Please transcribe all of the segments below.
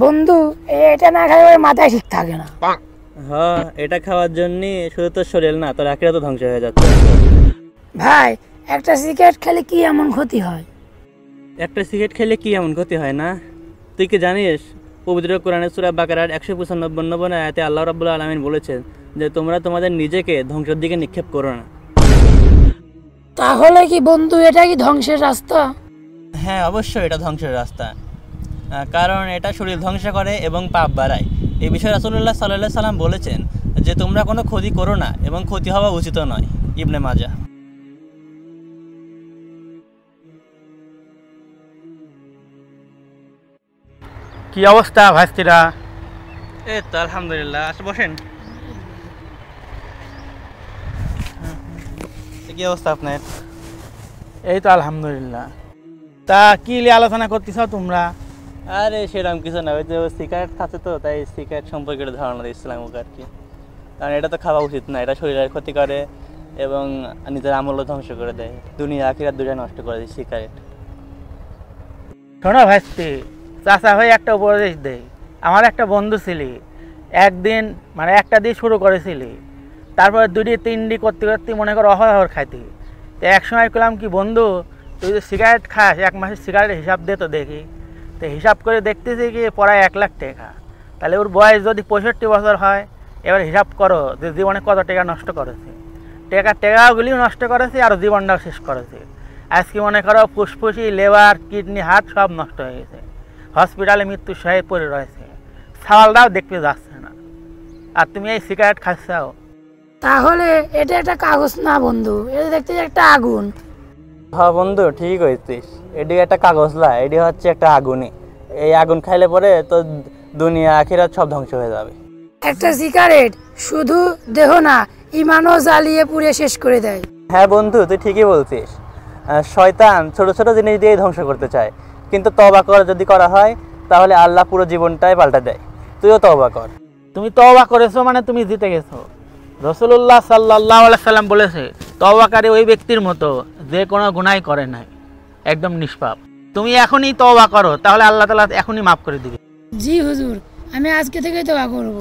বন্ধু এটা না খেলে ওর মাথায় ঠিক থাকে না। হ্যাঁ, এটা খাওয়ার জন্য শুধু তোর শরীর না, তোর আখিরাত তো ধ্বংস হয়ে যাচ্ছে। ভাই একটা সিগারেট খেলে কি এমন ক্ষতি হয়? একটা সিগারেট খেলে কি এমন ক্ষতি হয় না? তুই কি জানিস, পবিত্র কোরআনের সূরা বাকারার 195 আয়াতে আল্লাহ রাব্বুল আলামিন বলেছেন যে তোমরা তোমাদের নিজেকে ধ্বংসের দিকে নিক্ষেপ করো না। তাহলে কি বন্ধু এটা কি ধ্বংসের রাস্তা? হ্যাঁ, অবশ্যই এটা ধ্বংসের রাস্তা, কারণ এটা শরীর ধ্বংস করে এবং পাপ বাড়ায়। এই বিষয়ে রাসূলুল্লাহ সাল্লাল্লাহু আলাইহি সাল্লাম বলেছেন যে তোমরা কোনো ক্ষতি করো না এবং ক্ষতি হওয়া উচিত নয়। ইবনে মাজাহ। কি অবস্থা ভাইস্তিরা? এই তো আলহামদুলিল্লাহ, আসে বসেন। কি অবস্থা আপনার? এই তো আলহামদুলিল্লাহ। তা কি নিয়ে আলোচনা করতেছ তোমরা? আরে সেরকম কিছু না, ওই যে সিগারেট খাচ্ছে তো, তাই সিগারেট সম্পর্কে একটা ধারণা দিচ্ছিলাম ওকে আর কি। কারণ এটা তো খাওয়া উচিত না, এটা শরীরের ক্ষতি করে এবং নিজের আমলও ধ্বংস করে দেয়, দুনিয়া আখিরাত দুটো নষ্ট করে দেয় সিগারেট। শোনো ভাইস্তি, চাচা ভাই একটা উপদেশ দেয়। আমার একটা বন্ধু ছিলি, একদিন মানে একটা দিয়ে শুরু করেছিলি, তারপরে দুটি তিনটি করতে করতে মনে করো অহর খাইতি। তো এক সময় করলাম কি বন্ধু, তুই যে সিগারেট খাস, এক মাসের সিগারেটের হিসাব দে তো দেখি। তো হিসাব করে দেখতেছি কি প্রায় 1 লাখ টাকা। তাহলে ওর বয়স যদি 65 বছর হয়, এবার হিসাব করো যে জীবনে কত টাকা নষ্ট করেছে। টাকাগুলিও নষ্ট করেছে আর জীবনটাও শেষ করেছে। আজকে মনে করো ফুসফুসি, লেবার, কিডনি, হার্ট সব নষ্ট হয়ে গেছে, হসপিটালে মৃত্যুর সহায় পড়ে রয়েছে, সাওয়ালটাও দেখতে যাচ্ছে না, আর তুমি এই সিগারেট খাচ্ছাও। তাহলে এটা একটা কাগজ না বন্ধু, এটা দেখতে একটা আগুন। হ্যাঁ বন্ধু, ঠিক হয়েছিস, এটি একটা কাগজ না, এটি হচ্ছে একটা আগুনই। এই আগুন খাইলে পরে তো দুনিয়া আখিরাত সব ধ্বংস হয়ে যাবে। একটা সিগারেট শুধু দেহ না, ইমানও জ্বালিয়ে পুড়ে শেষ করে দেয়। হ্যাঁ বন্ধু, তুই ঠিকই বলছিস। শয়তান ছোট ছোট জিনিস দিয়েই ধ্বংস করতে চায়, কিন্তু তওবা করা যদি করা হয় তাহলে আল্লাহ পুরো জীবনটাই পাল্টে দেয়। তুইও তওবা কর। তুমি তওবা করেছো মানে তুমি জিতে গেছো। রাসূলুল্লাহ সাল্লাল্লাহু আলাইহি সাল্লাম বলেছে, তওবাকারী ওই ব্যক্তির মতো যে কোনো গুনাহ করে নাই, একদম নিষ্পাপ। তুমি এখনই তওবা করো, তাহলে আল্লাহ তাআলা এখনই মাফ করে দিবে। জি হুজুর, আমি আজকে থেকেই তওবা করব।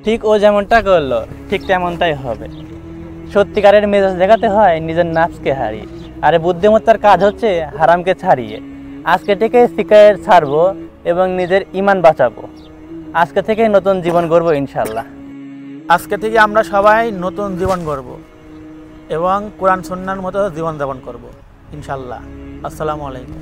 ঠিক ও যেমনটা করলো ঠিক তেমনটাই হবে। সত্যিকারের মেজাজ দেখাতে হয় নিজের নাফসকে হারিয়ে, আরে বুদ্ধিমত্তার কাজ হচ্ছে হারামকে ছাড়িয়ে। আজকে থেকে সিগারেট ছাড়বো এবং নিজের ঈমান বাঁচাবো। আজকে থেকে নতুন জীবন গড়বো ইনশাল্লাহ। আজকে থেকে আমরা সবাই নতুন জীবন গড়ব এবং কোরআন সুন্নাহর মতো জীবনযাপন করব ইনশাল্লাহ। আসসালামু আলাইকুম।